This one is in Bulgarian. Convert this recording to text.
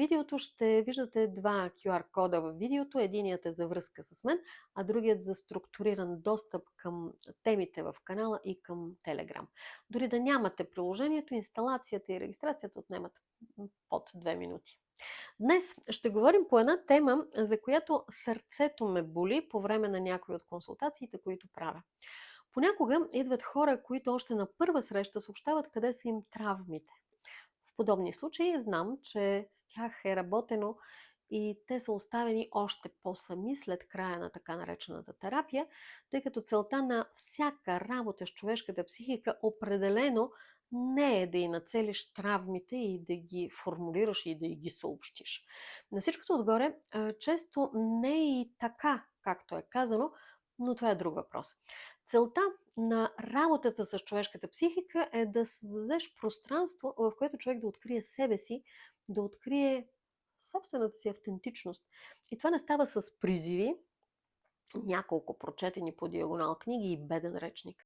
видеото ще виждате два QR кода в видеото. Единият е за връзка с мен, а другият за структуриран достъп към темите в канала и към Telegram. Дори да нямате приложението, инсталацията и регистрацията отнемат под 2 минути. Днес ще говорим по една тема, за която сърцето ме боли по време на някои от консултациите, които правя. Понякога идват хора, които още на първа среща съобщават къде са им травмите. В подобни случаи знам, че с тях е работено и те са оставени още по-сами след края на така наречената терапия, тъй като целта на всяка работа с човешката психика определено не е да й нацелиш травмите и да ги формулираш и да й ги съобщиш. На всичкото отгоре, често не е и така, както е казано, но това е друг въпрос. Целта на работата с човешката психика е да създадеш пространство, в което човек да открие себе си, да открие собствената си автентичност. И това не става с призиви, няколко прочетени по диагонал книги и беден речник.